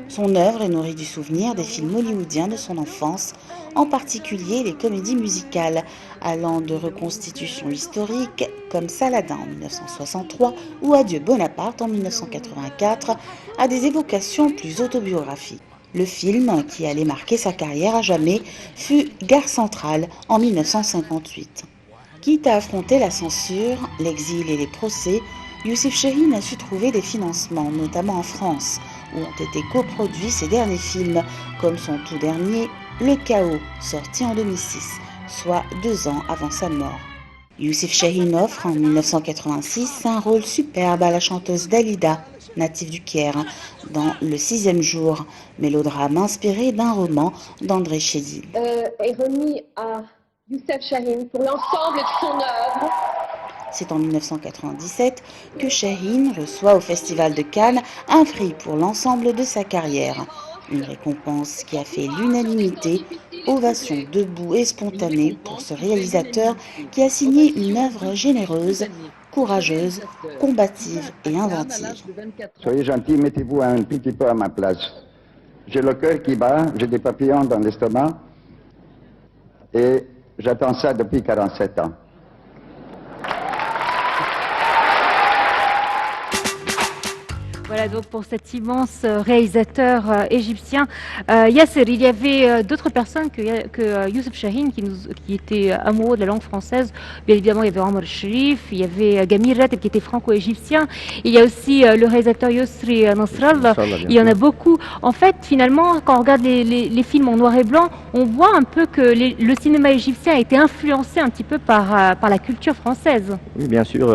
Son œuvre est nourrie du souvenir des films hollywoodiens de son enfance, en particulier les comédies musicales, allant de reconstitutions historiques comme Saladin en 1963 ou Adieu Bonaparte en 1984 à des évocations plus autobiographiques. Le film, qui allait marquer sa carrière à jamais, fut Gare centrale en 1958. Quitte à affronter la censure, l'exil et les procès, Youssef Chahine a su trouver des financements, notamment en France, où ont été coproduits ses derniers films, comme son tout dernier, Le Chaos, sorti en 2006, soit 2 ans avant sa mort. Youssef Chahine offre en 1986 un rôle superbe à la chanteuse Dalida, native du Caire, dans Le 6e jour, mélodrame inspiré d'un roman d'André Chédid. Est remis à Youssef Chahine pour l'ensemble de son œuvre. C'est en 1997 que Chahine reçoit au Festival de Cannes un prix pour l'ensemble de sa carrière. Une récompense qui a fait l'unanimité, ovation debout et spontanée pour ce réalisateur qui a signé une œuvre généreuse, courageuse, combative et inventive. Soyez gentil, mettez-vous un petit peu à ma place. J'ai le cœur qui bat, j'ai des papillons dans l'estomac et j'attends ça depuis 47 ans. Voilà donc pour cet immense réalisateur égyptien. Yasser, il y avait d'autres personnes que Youssef Chahine qui était amoureux de la langue française. Bien évidemment, il y avait Omar Sharif, il y avait Gamir Rateb qui était franco-égyptien. Il y a aussi le réalisateur Yousri Nasrallah. Il y en a beaucoup. En fait, finalement, quand on regarde les films en noir et blanc, on voit un peu que le cinéma égyptien a été influencé un petit peu par la culture française. Oui, bien sûr.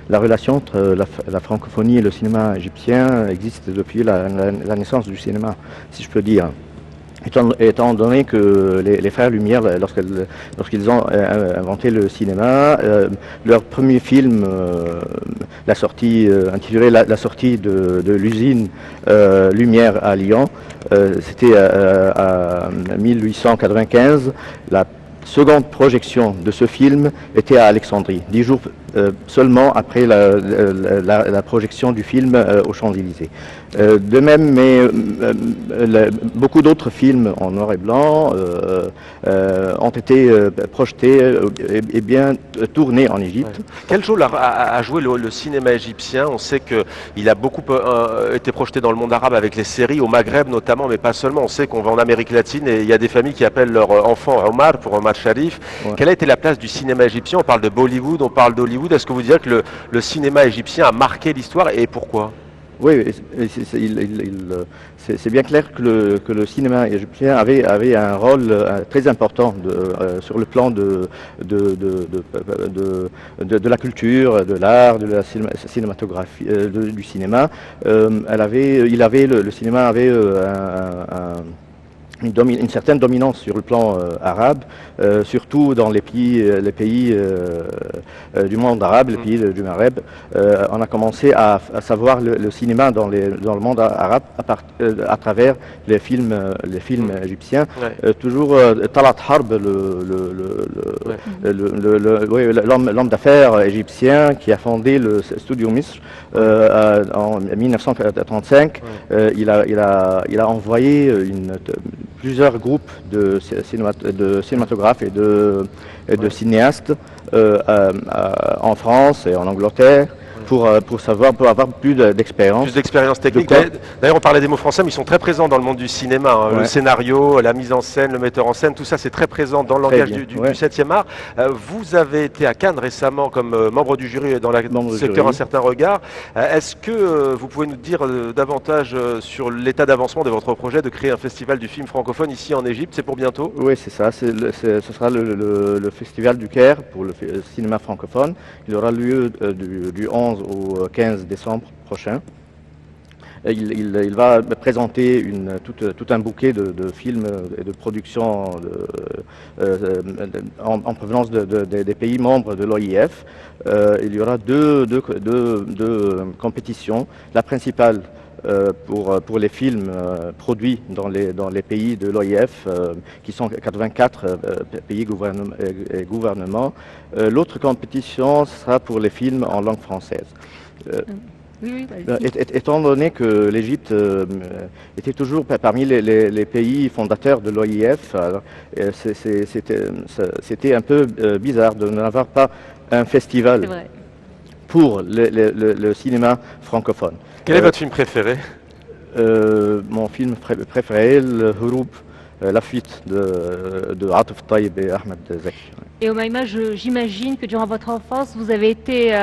La relation entre la francophonie et le cinéma égyptien existe depuis la naissance du cinéma, si je peux dire. Étant donné que les frères Lumière, lorsqu'ils ont inventé le cinéma, leur premier film, la sortie intitulée La sortie de l'usine Lumière à Lyon, c'était en 1895. La seconde projection de ce film était à Alexandrie, 10 jours seulement après la projection du film aux Champs-Élysées. De même, beaucoup d'autres films en noir et blanc ont été projetés et bien tournés en Égypte. Ouais. Quel rôle a joué le cinéma égyptien? On sait qu'il a beaucoup été projeté dans le monde arabe avec les séries, au Maghreb notamment, mais pas seulement. On sait qu'on va en Amérique latine et il y a des familles qui appellent leur enfant Omar pour Omar Sharif. Ouais. Quelle a été la place du cinéma égyptien? On parle de Bollywood, on parle d'Hollywood. Est-ce que vous direz que le cinéma égyptien a marqué l'histoire et pourquoi? Oui, c'est bien clair que le cinéma égyptien avait un rôle très important sur le plan de la culture, de l'art, de la cinématographie, du cinéma. Le cinéma avait une certaine dominance sur le plan arabe, surtout dans les pays du monde arabe, les pays du Maghreb. On a commencé à savoir le cinéma dans le monde arabe à travers les films égyptiens. Ouais. Toujours Talat Harb, l'homme d'affaires égyptien qui a fondé le studio Misr en 1935. Ouais. Il a envoyé plusieurs groupes de cinématographes et de cinéastes en France et en Angleterre pour avoir plus d'expérience. Plus d'expérience technique. D'ailleurs, on parlait des mots français, mais ils sont très présents dans le monde du cinéma. Hein. Ouais. Le scénario, la mise en scène, le metteur en scène, tout ça, c'est très présent dans le langage du 7e art. Vous avez été à Cannes récemment comme membre du jury dans le secteur Un certain regard. Est-ce que vous pouvez nous dire davantage sur l'état d'avancement de votre projet de créer un festival du film francophone ici en Égypte? C'est pour bientôt? Oui, c'est ça. Ce sera le festival du Caire pour le cinéma francophone. Il aura lieu du 11 au 15 décembre prochain. Il va présenter tout un bouquet de films et de productions en provenance des pays membres de l'OIF. Il y aura deux compétitions. La principale pour les films produits dans les pays de l'OIF, qui sont 84 pays et gouvernements. L'autre compétition sera pour les films en langue française. Étant donné que l'Égypte était toujours parmi les pays fondateurs de l'OIF, c'était un peu bizarre de n'avoir pas un festival pour le cinéma francophone. Quel est votre film préféré? Mon film préféré, le Houroub, La fuite de Atouf Taïb et Ahmed Zaki. Et Omaima, j'imagine que durant votre enfance, vous avez été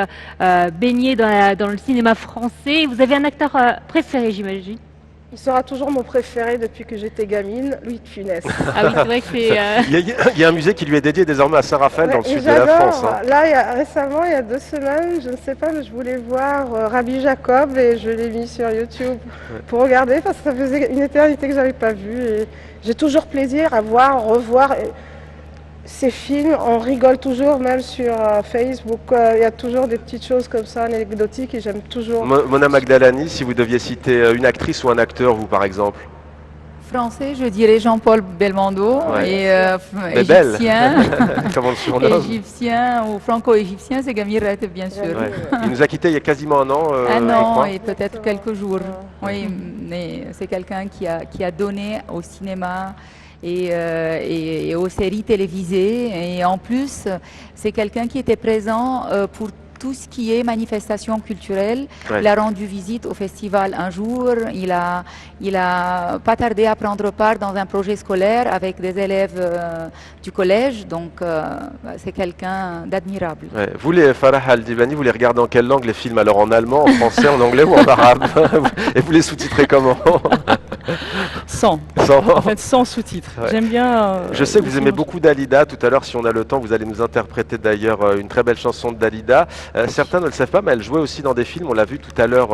baigné dans le cinéma français. Vous avez un acteur préféré, j'imagine? Il sera toujours mon préféré depuis que j'étais gamine, Louis de Funès. Ah oui, c'est vrai que c'est... Il y a un musée qui lui est dédié désormais à Saint-Raphaël, dans le Et sud de la France. j'adore. Là, récemment, il y a 2 semaines, je ne sais pas, mais je voulais voir Rabbi Jacob et je l'ai mis sur YouTube pour regarder parce que ça faisait une éternité que je n'avais pas vu. Et j'ai toujours plaisir à revoir ces films. On rigole toujours, même sur Facebook. Il y a toujours des petites choses comme ça, anecdotiques, et j'aime toujours. Mona Magdalani, si vous deviez citer une actrice ou un acteur, vous par exemple? Français, je dirais Jean-Paul Belmondo, Ouais. et Belle. égyptien. Comment on le surnomme? Égyptien ou franco-égyptien, c'est Gamir Rateb, bien sûr. Ouais. Il nous a quittés il y a quasiment un an. Un je an crois. et peut-être quelques jours. Oui, mais c'est quelqu'un qui a donné au cinéma et aux séries télévisées. Et en plus, c'est quelqu'un qui était présent pour tout ce qui est manifestation culturelle. Ouais. Il a rendu visite au festival un jour. Il a pas tardé à prendre part dans un projet scolaire avec des élèves du collège. Donc, c'est quelqu'un d'admirable. Ouais. Vous, les Farah Al-Divani, vous les regardez en quelle langue les films? Alors en allemand, en français, en anglais ou en arabe? Et vous les sous-titrez comment? Sans. Sans. En fait, sans sous-titres. Ouais. J'aime bien... Je sais que vous aimez beaucoup Dalida. Tout à l'heure, si on a le temps, vous allez nous interpréter d'ailleurs une très belle chanson de Dalida. Certains ne le savent pas, mais elle jouait aussi dans des films. On l'a vu tout à l'heure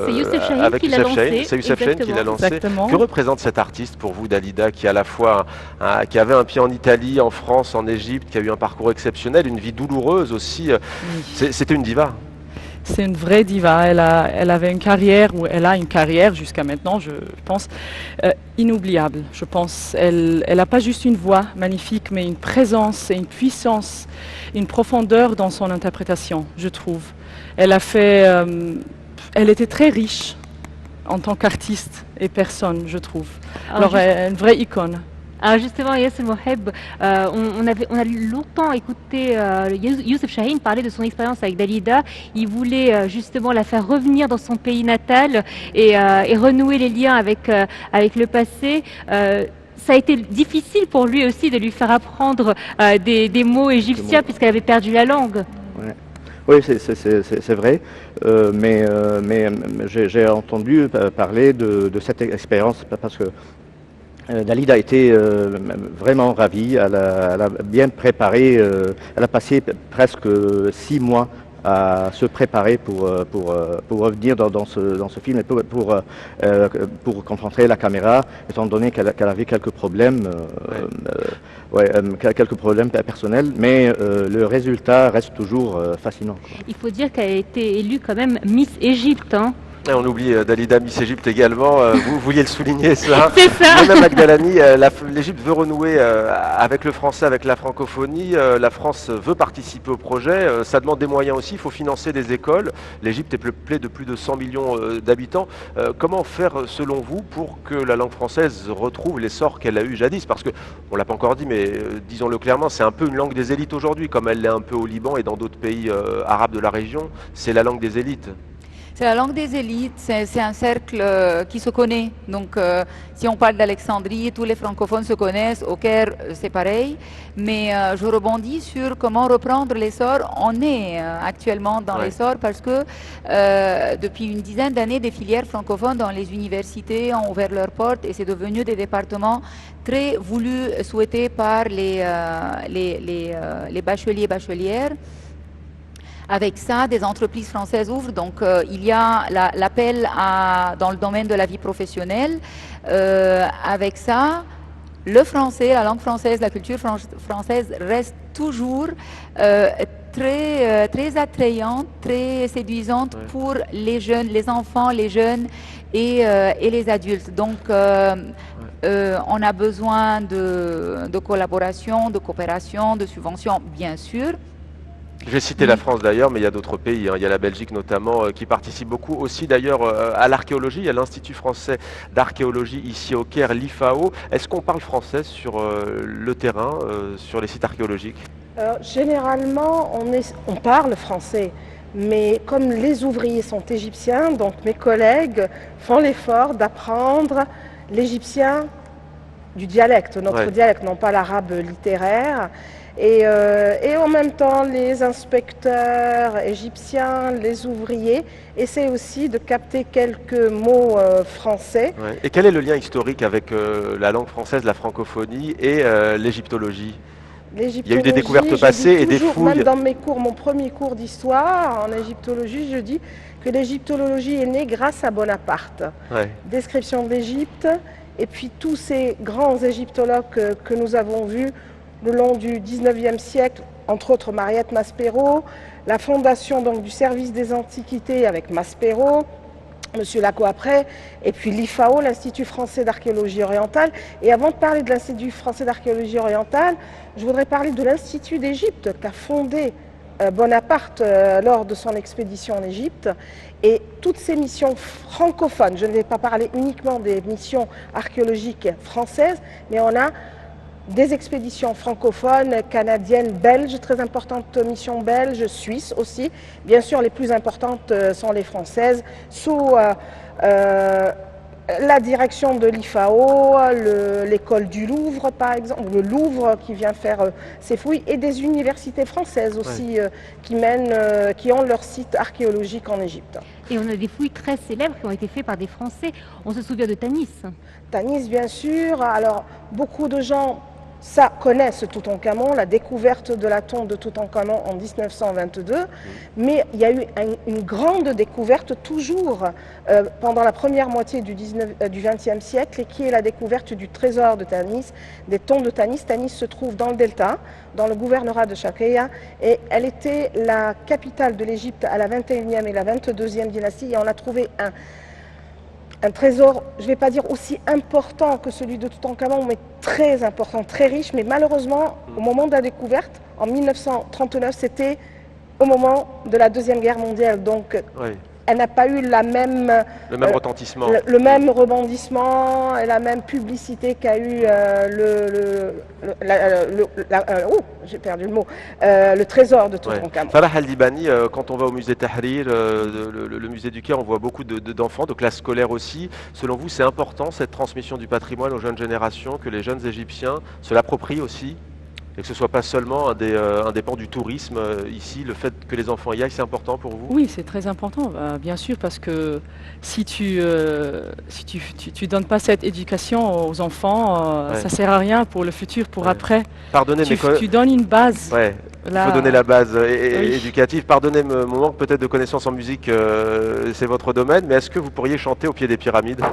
C'est Youssef Chahine avec qui l'a Youssef Chahine. lancé, C'est Youssef Chahine qui l'a lancé. Exactement. Que représente cet artiste pour vous, Dalida, qui à la fois qui avait un pied en Italie, en France, en Égypte, qui a eu un parcours exceptionnel, une vie douloureuse aussi. C'était une diva. C'est une vraie diva. Elle avait une carrière, ou elle a une carrière jusqu'à maintenant, je pense, inoubliable. Je pense. Elle n'a pas juste une voix magnifique, mais une présence et une puissance, une profondeur dans son interprétation, je trouve. Elle a fait... elle était très riche en tant qu'artiste et personne, je trouve. Alors, une vraie icône. Alors justement, Yassine Moheb, on a longtemps écouté Youssef Chahine parler de son expérience avec Dalida. Il voulait justement la faire revenir dans son pays natal et renouer les liens avec le passé. Ça a été difficile pour lui aussi de lui faire apprendre des mots égyptiens puisqu'elle avait perdu la langue. Ouais. Oui, c'est vrai, mais j'ai entendu parler de cette expérience parce que Dalida a été vraiment ravie, elle a bien préparé, elle a passé presque 6 mois à se préparer pour revenir dans ce film et pour confronter la caméra, étant donné qu'elle avait quelques problèmes, quelques problèmes personnels, mais le résultat reste toujours fascinant. Il faut dire qu'elle a été élue quand même Miss Égypte. Hein. Et on oublie Dalida Miss Égypte également. Vous vouliez le souligner, ça. C'est ça. Mona Magdalani, l'Égypte veut renouer avec le français, avec la francophonie. La France veut participer au projet. Ça demande des moyens aussi. Il faut financer des écoles. L'Égypte est peuplée de plus de 100 millions d'habitants. Comment faire, selon vous, pour que la langue française retrouve l'essor qu'elle a eu jadis? Parce que, on l'a pas encore dit, mais disons-le clairement, c'est un peu une langue des élites aujourd'hui, comme elle l'est un peu au Liban et dans d'autres pays arabes de la région. C'est la langue des élites. C'est la langue des élites, c'est un cercle qui se connaît. Donc, si on parle d'Alexandrie, tous les francophones se connaissent. Au Caire, c'est pareil. Mais je rebondis sur comment reprendre l'essor. On est actuellement dans l'essor parce que depuis une dizaine d'années, des filières francophones dans les universités ont ouvert leurs portes et c'est devenu des départements très voulus, souhaités par les bacheliers et bachelières. Avec ça, des entreprises françaises ouvrent, donc il y a l'appel dans le domaine de la vie professionnelle. Avec ça, le français, la langue française, la culture française reste toujours très attrayante, très séduisante pour les jeunes, les enfants, les jeunes et les adultes. Donc, on a besoin de collaboration, de coopération, de subventions, bien sûr. Je vais citer la France d'ailleurs, mais il y a d'autres pays. Il y a la Belgique notamment qui participe beaucoup aussi d'ailleurs à l'archéologie. Il y a l'Institut français d'archéologie ici au Caire, l'IFAO. Est-ce qu'on parle français sur le terrain, sur les sites archéologiques? Généralement, on parle français. Mais comme les ouvriers sont égyptiens, donc mes collègues font l'effort d'apprendre l'égyptien du dialecte, notre dialecte, non pas l'arabe littéraire. Et en même temps, les inspecteurs égyptiens, les ouvriers essaient aussi de capter quelques mots français. Ouais. Et quel est le lien historique avec la langue française, la francophonie et l'égyptologie? Il y a eu des découvertes passées et des fouilles. Même dans mes cours, mon premier cours d'histoire en égyptologie, je dis que l'égyptologie est née grâce à Bonaparte. Ouais. Description de l'Égypte, et puis tous ces grands égyptologues que nous avons vus le long du 19e siècle, entre autres Mariette Maspero, la fondation donc, du service des antiquités avec Maspero, Monsieur Laco après, et puis l'IFAO, l'Institut français d'archéologie orientale. Et avant de parler de l'Institut français d'archéologie orientale, je voudrais parler de l'Institut d'Égypte qu'a fondé Bonaparte lors de son expédition en Égypte. Et toutes ces missions francophones, je ne vais pas parler uniquement des missions archéologiques françaises, mais on a des expéditions francophones, canadiennes, belges, très importantes missions belges, suisses aussi. Bien sûr, les plus importantes sont les françaises, sous la direction de l'IFAO, l'école du Louvre par exemple, le Louvre qui vient faire ses fouilles, et des universités françaises aussi qui ont leur site archéologique en Égypte. Et on a des fouilles très célèbres qui ont été faites par des Français. On se souvient de Tanis. Tanis, bien sûr. Alors, beaucoup de gens connaissent Toutankhamon, la découverte de la tombe de Toutankhamon en 1922, mais il y a eu une grande découverte toujours pendant la première moitié du XXe siècle, et qui est la découverte du trésor de Tanis, des tombes de Tanis. Tanis se trouve dans le delta, dans le gouvernorat de Chakeya, et elle était la capitale de l'Égypte à la 21e et la 22e dynastie, et on a trouvé un trésor, je ne vais pas dire aussi important que celui de Toutankhamon, mais très important, très riche. Mais malheureusement, au moment de la découverte, en 1939, c'était au moment de la Deuxième Guerre mondiale. Donc, elle n'a pas eu le même retentissement. Le même rebondissement et la même publicité qu'a eu j'ai perdu le mot, le trésor de Toutankhamon. Farah Al-Libani, quand on va au musée Tahrir, le musée du Caire, on voit beaucoup d'enfants, de classes scolaires aussi. Selon vous, c'est important cette transmission du patrimoine aux jeunes générations, que les jeunes Égyptiens se l'approprient aussi? Et que ce ne soit pas seulement un des pans du tourisme ici, le fait que les enfants y aillent, c'est important pour vous? Oui, c'est très important, bien sûr, parce que si tu donnes pas cette éducation aux enfants, ça sert à rien pour le futur, pour après. Pardonnez, tu donnes une base. Il faut donner la base éducative. Pardonnez mon manque peut-être de connaissances en musique, c'est votre domaine, mais est-ce que vous pourriez chanter au pied des pyramides?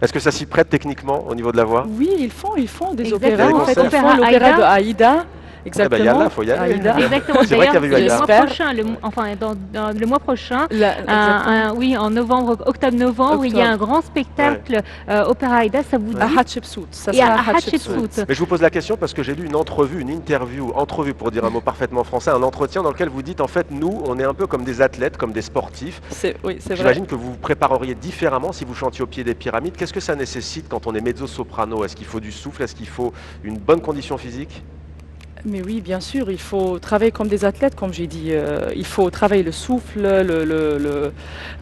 Est-ce que ça s'y prête techniquement au niveau de la voix? Oui, ils font des Exactement. opéras. En fait, ils font l'opéra de Aïda. Exactement. Eh ben, Yalla, faut y aller. Exactement. C'est vrai qu'il y avait eu le Aïda. mois prochain, le mois prochain, oui, en novembre, octobre-novembre, il y a un grand spectacle opéra Aïda. Ça vous dit? À Hatshepsut. Ça Et à sera à Hatshepsut. Mais je vous pose la question parce que j'ai lu une interview pour dire un mot parfaitement français, un entretien dans lequel vous dites en fait, nous, on est un peu comme des athlètes, comme des sportifs. Oui, c'est vrai. J'imagine que vous vous prépareriez différemment si vous chantiez au pied des pyramides. Qu'est-ce que ça nécessite quand on est mezzo-soprano? Est-ce qu'il faut du souffle? Est-ce qu'il faut une bonne condition physique? Mais oui, bien sûr, il faut travailler comme des athlètes, comme j'ai dit. Il faut travailler le souffle,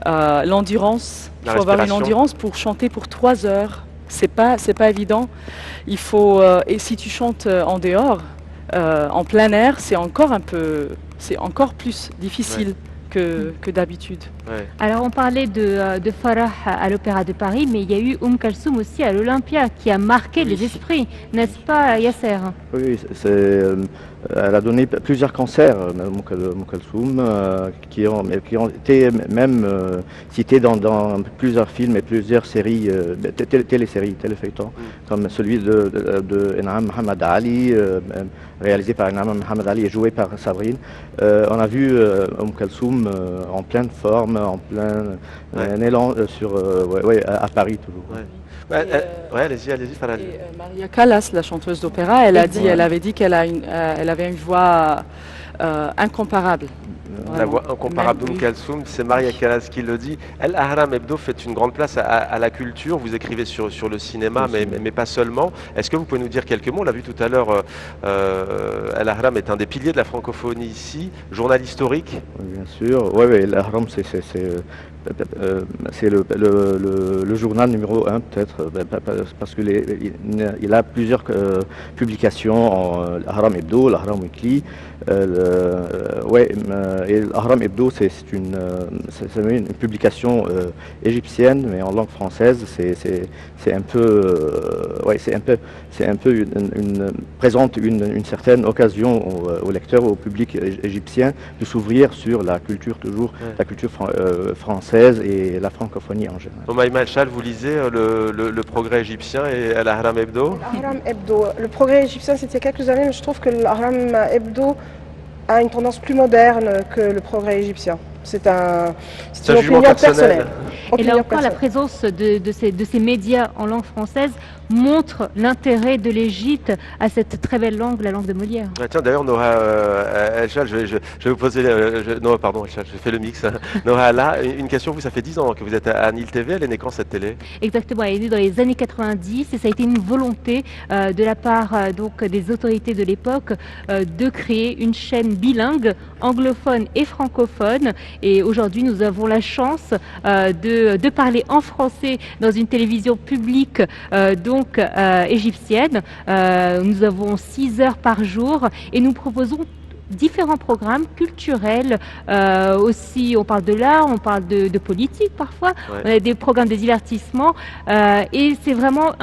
l'endurance. Il faut avoir une endurance pour chanter pour 3 heures. C'est pas évident. Il faut, et si tu chantes en dehors, en plein air, c'est encore plus difficile que d'habitude. Alors on parlait de Farah à l'Opéra de Paris, mais il y a eu Kalsoum aussi à l'Olympia qui a marqué les esprits, n'est-ce pas Yasser? Oui, elle a donné plusieurs concerts, Kalsoum, qui ont été même cités dans plusieurs films et plusieurs séries, téléfeuilletons, comme celui de Enam Mohamed Ali, réalisé par Enam Mohamed Ali et joué par Sabrine. On a vu Kalsoum en pleine forme, en plein élan à Paris toujours. Allez-y, Farah. Maria Callas, la chanteuse d'opéra, elle avait dit qu'elle avait une voix incomparable. La voix incomparable Kalsoum, c'est Maria Callas qui le dit. El Ahram Hebdo fait une grande place à la culture. Vous écrivez sur le cinéma, mais pas seulement. Est-ce que vous pouvez nous dire quelques mots? On l'a vu tout à l'heure, El Ahram est un des piliers de la francophonie ici, journal historique. Oui, bien sûr. Oui, El Ahram, c'est c'est le journal numéro 1 peut-être, parce qu'il a plusieurs publications, l'Ahram Hebdo, l'Ahram Weekly. Et l'Ahram Hebdo, c'est une publication égyptienne, mais en langue française. C'est un peu, présente une certaine occasion aux lecteurs, au public égyptien, de s'ouvrir sur la culture la culture française et la francophonie en général. Omaïma El-Chal, vous lisez le Progrès égyptien et l'Ahram Hebdo? L'Ahram Hebdo. Le Progrès égyptien, c'était il y a quelques années, mais je trouve que l'Ahram Hebdo a une tendance plus moderne que le Progrès égyptien. C'est une opinion personnelle. Et là encore, la présence de ces médias en langue française montre l'intérêt de l'Égypte à cette très belle langue, la langue de Molière. Ah, tiens, d'ailleurs, Noha El-Chal, je vais vous poser... Noha, pardon, El-Chal, j'ai fait le mix. Noha, là, une question, vous, ça fait 10 ans que vous êtes à Nil TV, elle est née quand cette télé? Exactement, elle est née dans les années 90 et ça a été une volonté de la part donc, des autorités de l'époque de créer une chaîne bilingue, anglophone et francophone. Et aujourd'hui, nous avons la chance de parler en français dans une télévision publique égyptienne. Nous avons 6 heures par jour et nous proposons différents programmes culturels, aussi on parle de l'art, on parle de politique parfois, on a des programmes de divertissement et c'est vraiment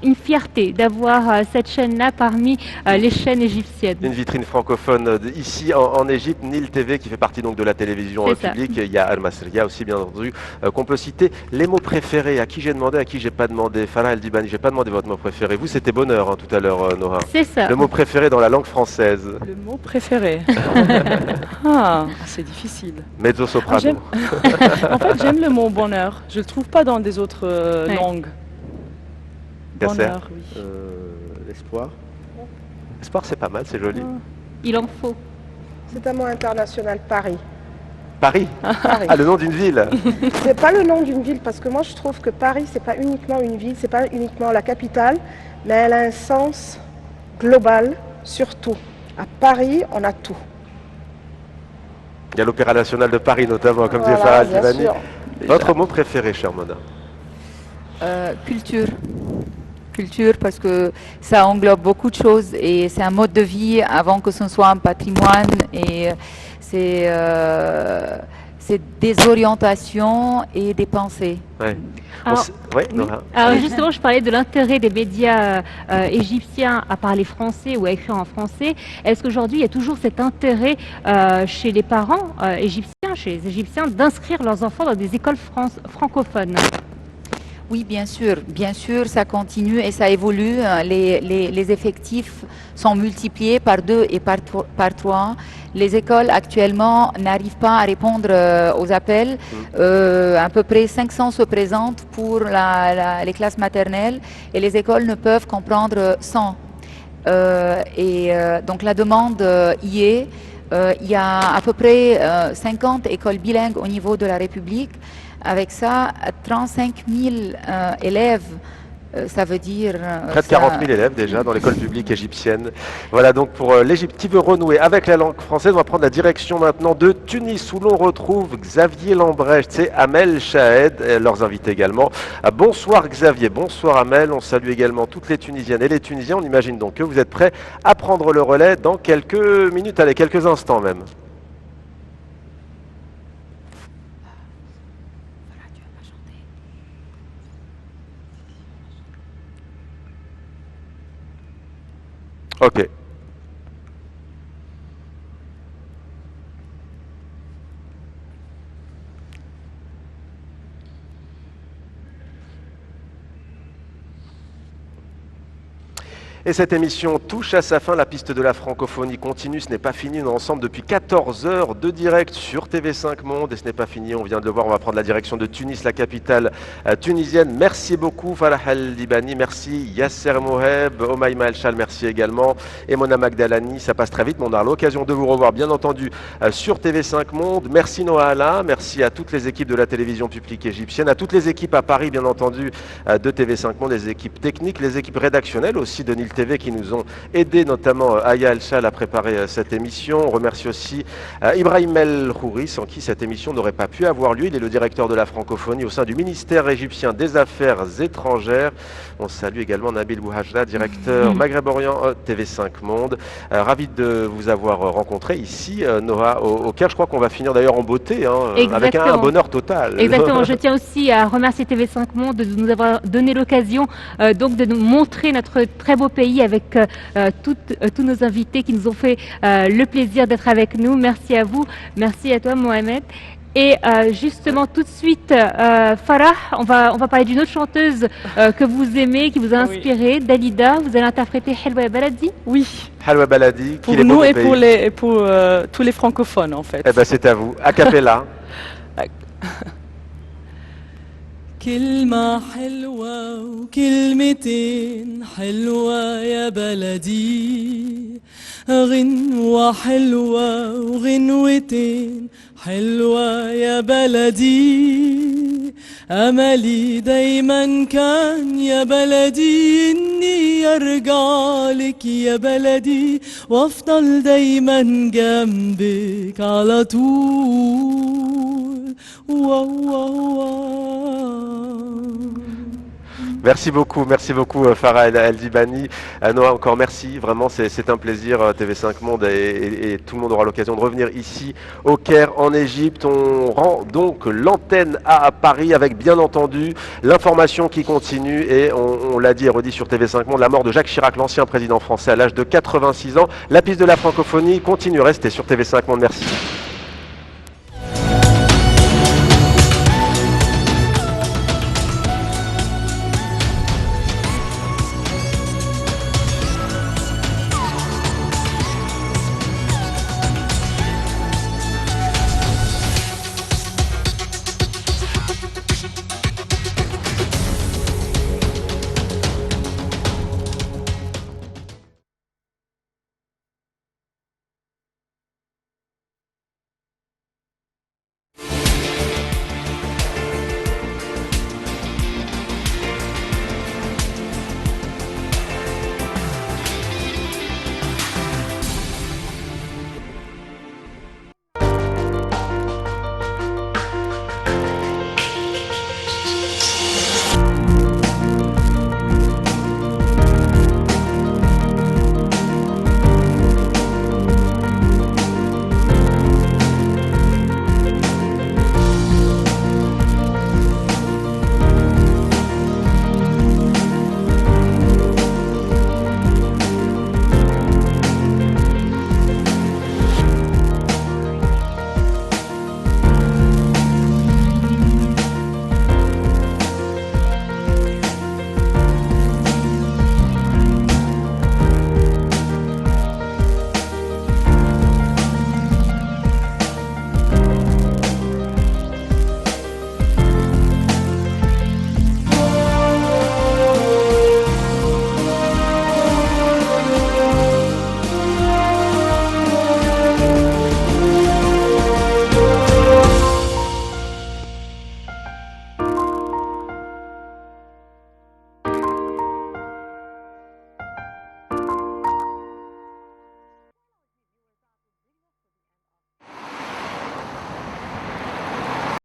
une fierté d'avoir cette chaîne-là parmi les chaînes égyptiennes. Une vitrine francophone ici en Égypte, Nil TV qui fait partie donc de la télévision publique, il y a Al-Masriya aussi bien entendu qu'on peut citer. Les mots préférés, à qui j'ai demandé, à qui j'ai pas demandé. Farah El-Dibani, j'ai pas demandé votre mot préféré. Vous c'était bonheur tout à l'heure Noha. C'est ça. Le mot préféré dans la langue française. Le mot préféré. C'est difficile. Mezzo-soprano. En fait, j'aime le mot bonheur. Je le trouve pas dans des autres langues. Bonheur, oui. L'espoir. L'espoir, c'est pas mal, c'est joli. Il en faut. C'est un mot international, Paris. Paris. Paris. Ah, le nom d'une ville. C'est pas le nom d'une ville, parce que moi je trouve que Paris, c'est pas uniquement une ville, c'est pas uniquement la capitale, mais elle a un sens global sur tout. À Paris, on a tout. Il y a l'Opéra National de Paris notamment, comme disait Farah El-Dibani. Votre mot préféré, chère Mona? Culture. Culture parce que ça englobe beaucoup de choses et c'est un mode de vie avant que ce soit un patrimoine et c'est des orientations et des pensées. Alors justement, je parlais de l'intérêt des médias égyptiens à parler français ou à écrire en français. Est-ce qu'aujourd'hui, il y a toujours cet intérêt chez les parents égyptiens, chez les Égyptiens, d'inscrire leurs enfants dans des écoles francophones? Oui, bien sûr, ça continue et ça évolue. Les effectifs sont multipliés par 2 et par 3. Les écoles actuellement n'arrivent pas à répondre aux appels. À peu près 500 se présentent pour les classes maternelles et les écoles ne peuvent qu'en prendre 100. Donc la demande y est. Il y a à peu près 50 écoles bilingues au niveau de la République. Avec ça, 35 000 élèves, ça veut dire... Près de 40 000 élèves déjà dans l'école publique égyptienne. Voilà donc pour l'Égypte qui veut renouer avec la langue française. On va prendre la direction maintenant de Tunis où l'on retrouve Xavier Lambrecht et Amel Chahed, leurs invités également. Bonsoir Xavier, bonsoir Amel. On salue également toutes les Tunisiennes et les Tunisiens. On imagine donc que vous êtes prêts à prendre le relais dans quelques minutes, allez, quelques instants même. Ok. Et cette émission touche à sa fin. La piste de la francophonie continue. Ce n'est pas fini. On est ensemble depuis 14 heures de direct sur TV5 Monde. Et ce n'est pas fini. On vient de le voir. On va prendre la direction de Tunis, la capitale tunisienne. Merci beaucoup Farah El-Dibani. Merci Yasser Moheb. Omaïma El-Chal. Merci également. Et Mona Magdalani. Ça passe très vite. Mais on aura l'occasion de vous revoir bien entendu sur TV5 Monde. Merci Noala. Merci à toutes les équipes de la télévision publique égyptienne. À toutes les équipes à Paris bien entendu de TV5 Monde. Les équipes techniques, les équipes rédactionnelles aussi de Nil TV qui nous ont aidés, notamment Aya El-Chal à préparer cette émission. On remercie aussi Ibrahim El Khoury, sans qui cette émission n'aurait pas pu avoir lieu. Il est le directeur de la francophonie au sein du ministère égyptien des Affaires étrangères. On salue également Nabil Bouhajda, directeur Maghreb-Orient TV5 Monde. Ravi de vous avoir rencontré ici, Noa, au Caire. Je crois qu'on va finir d'ailleurs en beauté, hein, avec un bonheur total. Exactement. Je tiens aussi à remercier TV5 Monde de nous avoir donné l'occasion donc de nous montrer notre très beau pays avec tous nos invités qui nous ont fait le plaisir d'être avec nous. Merci à vous. Merci à toi, Mohamed. Et justement, tout de suite, Farah, on va parler d'une autre chanteuse que vous aimez, qui vous a inspiré, Dalida. Vous allez interpréter Helwa Ya Baladi? Oui. Helwa Baladi, pour nous et pour tous les francophones, en fait. Eh ben, c'est à vous. A cappella. كلمة حلوة وكلمتين حلوة يا بلدي غنوة حلوة وغنوتين حلوة يا بلدي أملي دايما كان يا بلدي إني أرجع لك يا بلدي وأفضل دايما جنبك على طول Merci beaucoup Farah El Dibani. Noa, encore merci, vraiment c'est un plaisir. TV5 Monde et tout le monde aura l'occasion de revenir ici au Caire en Égypte. On rend donc l'antenne à Paris avec bien entendu l'information qui continue et on l'a dit et redit sur TV5 Monde, la mort de Jacques Chirac, l'ancien président français à l'âge de 86 ans. La piste de la francophonie continue, restez sur TV5 Monde, merci.